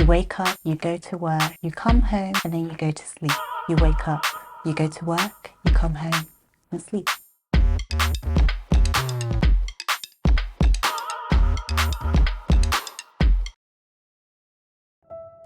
You wake up, you go to work, you come home, and then you go to sleep. You wake up, you go to work, you come home and sleep.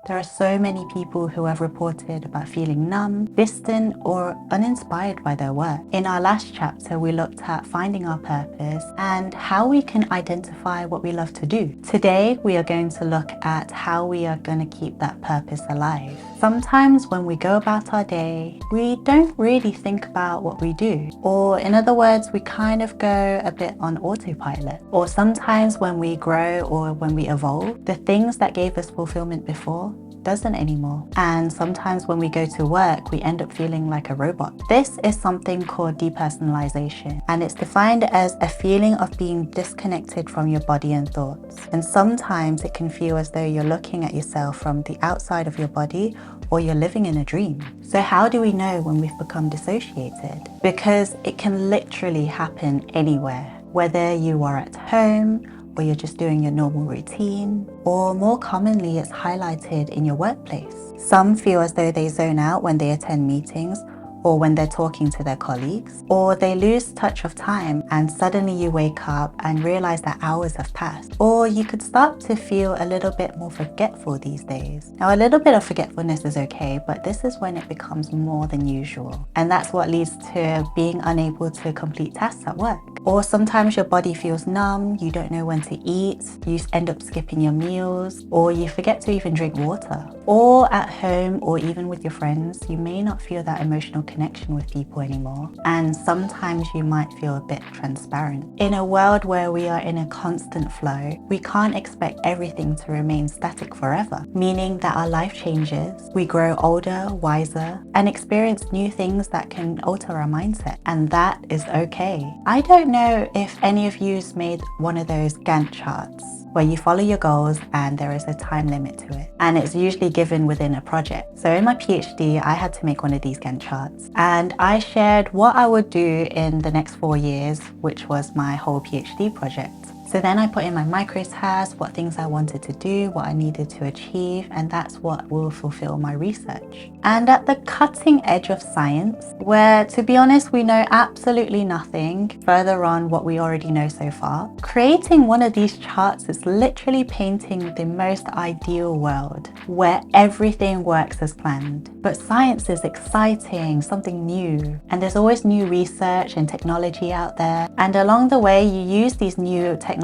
There are so many people who have reported about feeling numb, distant, or uninspired by their work. In our last chapter, we looked at finding our purpose and how we can identify what we love to do. Today, we are going to look at how we are going to keep that purpose alive. Sometimes when we go about our day, we don't really think about what we do. Or in other words, we kind of go a bit on autopilot. Or sometimes when we grow or when we evolve, the things that gave us fulfillment before doesn't anymore. And sometimes when we go to work, we end up feeling like a robot. This is something called depersonalization, and it's defined as a feeling of being disconnected from your body and thoughts. And sometimes it can feel as though you're looking at yourself from the outside of your body, or you're living in a dream. So how do we know when we've become dissociated? Because it can literally happen anywhere, whether you are at home, or you're just doing your normal routine, or more commonly it's highlighted in your workplace. Some feel as though they zone out when they attend meetings, or when they're talking to their colleagues, or they lose touch of time and suddenly you wake up and realize that hours have passed. Or you could start to feel a little bit more forgetful these days. Now, a little bit of forgetfulness is okay, but this is when it becomes more than usual. And that's what leads to being unable to complete tasks at work. Or sometimes your body feels numb, you don't know when to eat, you end up skipping your meals, or you forget to even drink water. Or at home, or even with your friends, you may not feel that emotional connection with people anymore. And sometimes you might feel a bit transparent. In a world where we are in a constant flow, we can't expect everything to remain static forever, meaning that our life changes, we grow older, wiser, and experience new things that can alter our mindset. And that is okay. I don't know if any of you's made one of those Gantt charts where you follow your goals and there is a time limit to it. And it's usually given within a project. So in my PhD, I had to make one of these Gantt charts. And I shared what I would do in the next 4 years, which was my whole PhD project. So then I put in my micro tasks, what things I wanted to do, what I needed to achieve, and that's what will fulfill my research. And at the cutting edge of science, where to be honest, we know absolutely nothing further on what we already know so far, creating one of these charts is literally painting the most ideal world where everything works as planned. But science is exciting, something new, and there's always new research and technology out there. And along the way, you use these new technologies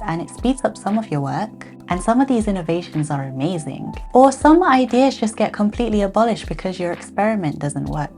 and it speeds up some of your work. And some of these innovations are amazing. Or some ideas just get completely abolished because your experiment doesn't work,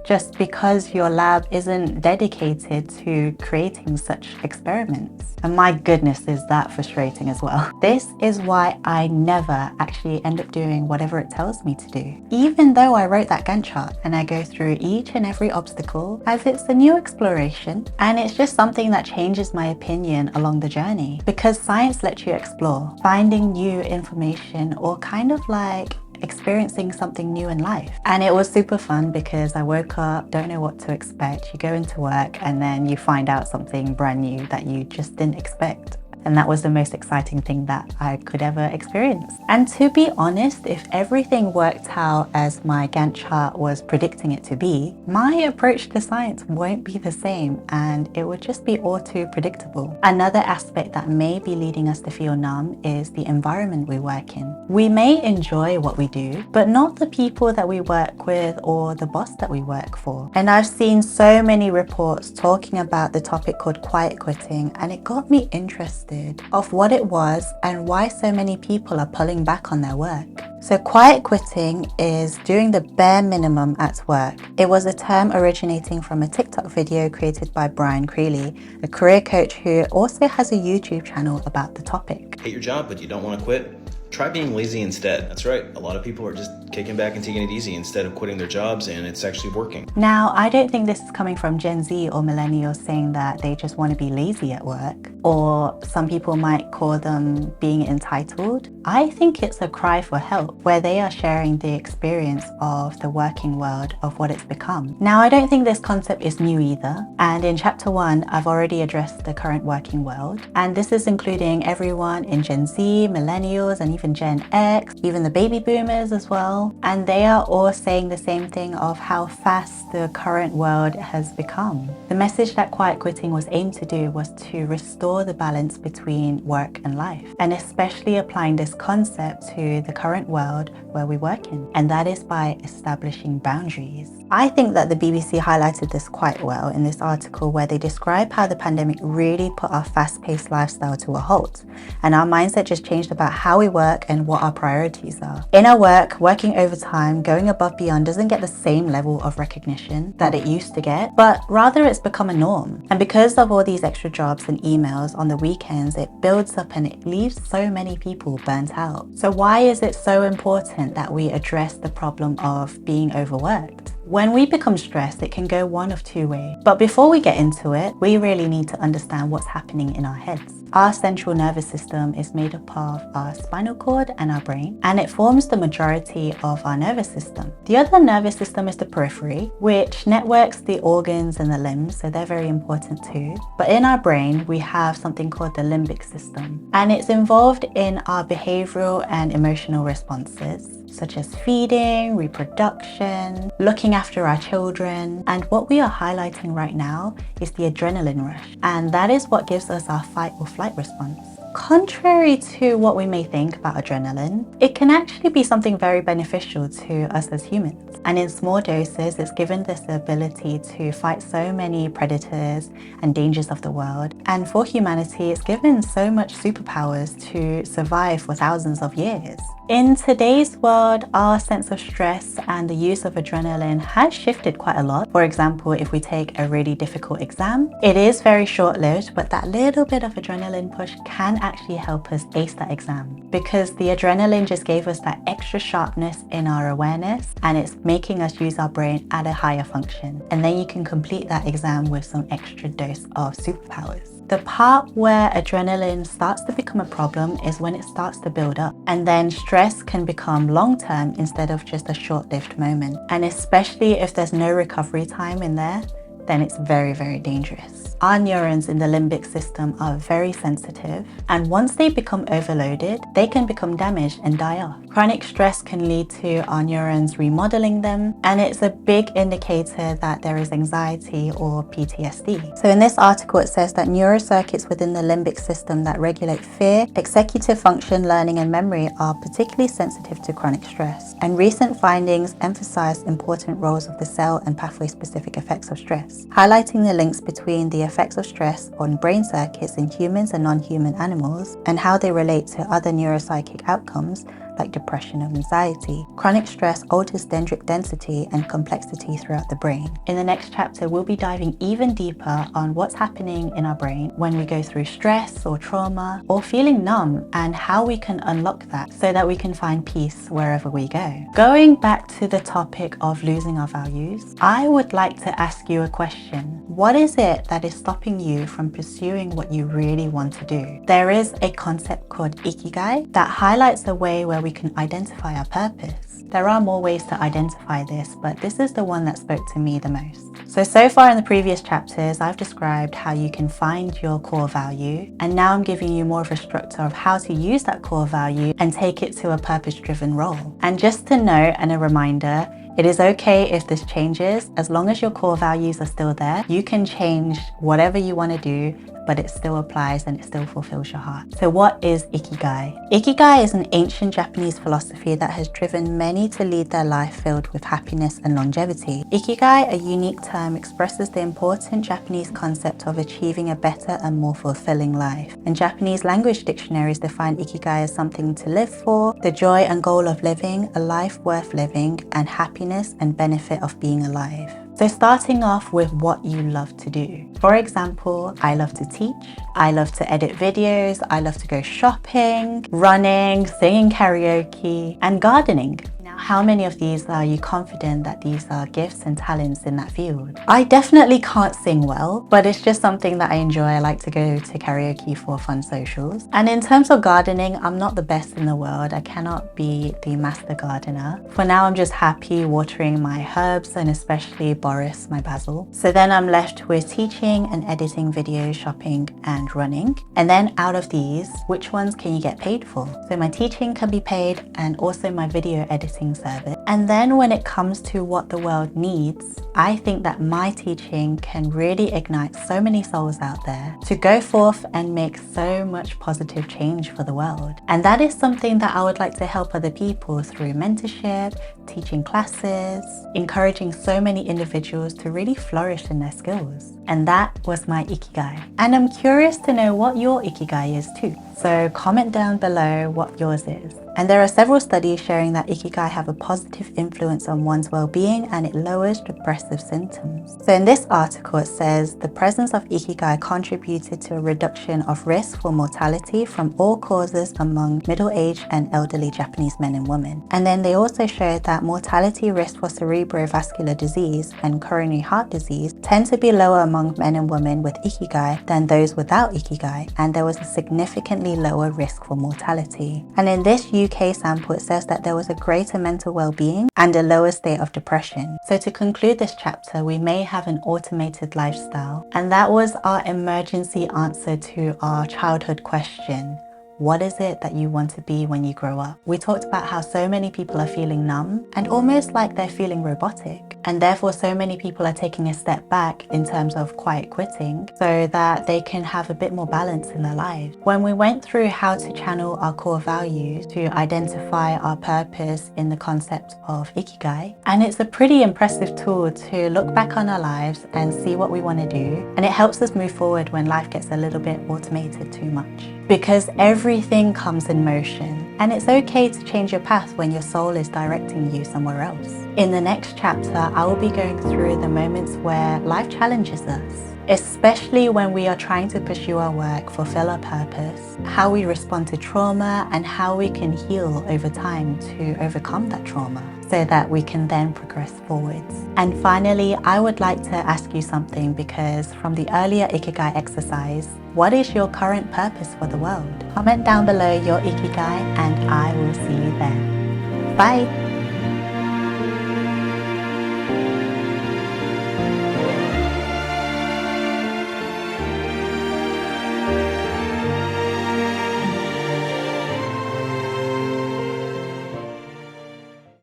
just because your lab isn't dedicated to creating such experiments. And my goodness, is that frustrating as well. This is why I never actually end up doing whatever it tells me to do. Even though I wrote that Gantt chart and I go through each and every obstacle as it's a new exploration, and it's just something that changes my opinion along the journey, because science lets you explore, finding new information, or kind of like experiencing something new in life. And it was super fun because I woke up, don't know what to expect. You go into work and then you find out something brand new that you just didn't expect. And that was the most exciting thing that I could ever experience. And to be honest, if everything worked out as my Gantt chart was predicting it to be, my approach to science won't be the same, and it would just be all too predictable. Another aspect that may be leading us to feel numb is the environment we work in. We may enjoy what we do, but not the people that we work with or the boss that we work for. And I've seen so many reports talking about the topic called quiet quitting, and it got me interested of what it was and why so many people are pulling back on their work. So quiet quitting is doing the bare minimum at work. It was a term originating from a TikTok video created by Brian Creeley, a career coach who also has a YouTube channel about the topic. Hate your job, but you don't want to quit? Try being lazy instead. That's right. A lot of people are just kicking back and taking it easy instead of quitting their jobs, and it's actually working. Now, I don't think this is coming from Gen Z or millennials saying that they just want to be lazy at work, or some people might call them being entitled. I think it's a cry for help where they are sharing the experience of the working world of what it's become. Now, I don't think this concept is new either. And in chapter 1, I've already addressed the current working world. And this is including everyone in Gen Z, millennials, and even even Gen X, even the baby boomers as well. And they are all saying the same thing of how fast the current world has become. The message that quiet quitting was aimed to do was to restore the balance between work and life, and especially applying this concept to the current world where we work in, and that is by establishing boundaries. I think that the BBC highlighted this quite well in this article where they describe how the pandemic really put our fast-paced lifestyle to a halt, and our mindset just changed about how we work and what our priorities are. In our work, working overtime, going above beyond doesn't get the same level of recognition that it used to get, but rather it's become a norm. And because of all these extra jobs and emails on the weekends, it builds up and it leaves so many people burnt out. So why is it so important that we address the problem of being overworked? When we become stressed, it can go one of two ways. But before we get into it, we really need to understand what's happening in our heads. Our central nervous system is made up of our spinal cord and our brain, and it forms the majority of our nervous system. The other nervous system is the periphery, which networks the organs and the limbs, so they're very important too. But in our brain, we have something called the limbic system, and it's involved in our behavioral and emotional responses, such as feeding, reproduction, looking after our children. And what we are highlighting right now is the adrenaline rush, and that is what gives us our fight or flight response. Contrary to what we may think about adrenaline, it can actually be something very beneficial to us as humans. And in small doses, it's given this ability to fight so many predators and dangers of the world. And for humanity, it's given so much superpowers to survive for thousands of years. In today's world, our sense of stress and the use of adrenaline has shifted quite a lot. For example, if we take a really difficult exam, it is very short-lived, but that little bit of adrenaline push can actually help us ace that exam, because the adrenaline just gave us that extra sharpness in our awareness, and it's making us use our brain at a higher function. And then you can complete that exam with some extra dose of superpowers. The part where adrenaline starts to become a problem is when it starts to build up, and then stress can become long-term instead of just a short-lived moment. And especially if there's no recovery time in there, then it's very, very dangerous. Our neurons in the limbic system are very sensitive, and once they become overloaded, they can become damaged and die off. Chronic stress can lead to our neurons remodeling them, and it's a big indicator that there is anxiety or PTSD. So in this article, it says that neurocircuits within the limbic system that regulate fear, executive function, learning, and memory are particularly sensitive to chronic stress. And recent findings emphasize important roles of the cell and pathway-specific effects of stress, highlighting the links between the effects of stress on brain circuits in humans and non-human animals, and how they relate to other neuropsychic outcomes like depression and anxiety. Chronic stress alters dendritic density and complexity throughout the brain. In the next chapter, we'll be diving even deeper on what's happening in our brain when we go through stress or trauma or feeling numb, and how we can unlock that so that we can find peace wherever we go. Going back to the topic of losing our values, I would like to ask you a question. What is it that is stopping you from pursuing what you really want to do? There is a concept called Ikigai that highlights a way where we can identify our purpose. There are more ways to identify this, but this is the one that spoke to me the most. So far in the previous chapters, I've described how you can find your core value, and now I'm giving you more of a structure of how to use that core value and take it to a purpose-driven role. And just to note and a reminder, it is okay if this changes. As long as your core values are still there, you can change whatever you want to do, but it still applies and it still fulfills your heart. So what is Ikigai? Ikigai is an ancient Japanese philosophy that has driven many to lead their life filled with happiness and longevity. Ikigai, a unique term, expresses the important Japanese concept of achieving a better and more fulfilling life. And Japanese language dictionaries define Ikigai as something to live for, the joy and goal of living, a life worth living, and happiness and benefit of being alive. So starting off with what you love to do. For example, I love to teach, I love to edit videos, I love to go shopping, running, singing karaoke, and gardening. Now, how many of these are you confident that these are gifts and talents in that field? I definitely can't sing well, but it's just something that I enjoy. I like to go to karaoke for fun socials. And in terms of gardening, I'm not the best in the world. I cannot be the master gardener. For now, I'm just happy watering my herbs and especially Boris, my basil. So then I'm left with teaching and editing videos, shopping and running. And then out of these, which ones can you get paid for? So my teaching can be paid and also my video editing service. And then when it comes to what the world needs, I think that my teaching can really ignite so many souls out there to go forth and make so much positive change for the world. And that is something that I would like to help other people through mentorship, teaching classes, encouraging so many individuals to really flourish in their skills. And that was my Ikigai. And I'm curious to know what your Ikigai is too. So comment down below what yours is. And there are several studies showing that Ikigai have a positive influence on one's well-being and it lowers depressive symptoms. So in this article it says the presence of Ikigai contributed to a reduction of risk for mortality from all causes among middle-aged and elderly Japanese men and women. And then they also showed that mortality risk for cerebrovascular disease and coronary heart disease tend to be lower among men and women with Ikigai than those without Ikigai, and there was a significantly lower risk for mortality. And in this UK sample, it says that there was a greater mental well-being and a lower state of depression. So to conclude this chapter, we may have an automated lifestyle. And that was our emergency answer to our childhood question. What is it that you want to be when you grow up? We talked about how so many people are feeling numb and almost like they're feeling robotic. And therefore so many people are taking a step back in terms of quiet quitting so that they can have a bit more balance in their lives. When we went through how to channel our core values to identify our purpose in the concept of Ikigai, and it's a pretty impressive tool to look back on our lives and see what we want to do. And it helps us move forward when life gets a little bit automated too much. Because everything comes in motion, and it's okay to change your path when your soul is directing you somewhere else. In the next chapter, I will be going through the moments where life challenges us, especially when we are trying to pursue our work, fulfill our purpose, how we respond to trauma, and how we can heal over time to overcome that trauma so that we can then progress forwards. And finally, I would like to ask you something, because from the earlier Ikigai exercise, what is your current purpose for the world? Comment down below your Ikigai and I will see you there. Bye!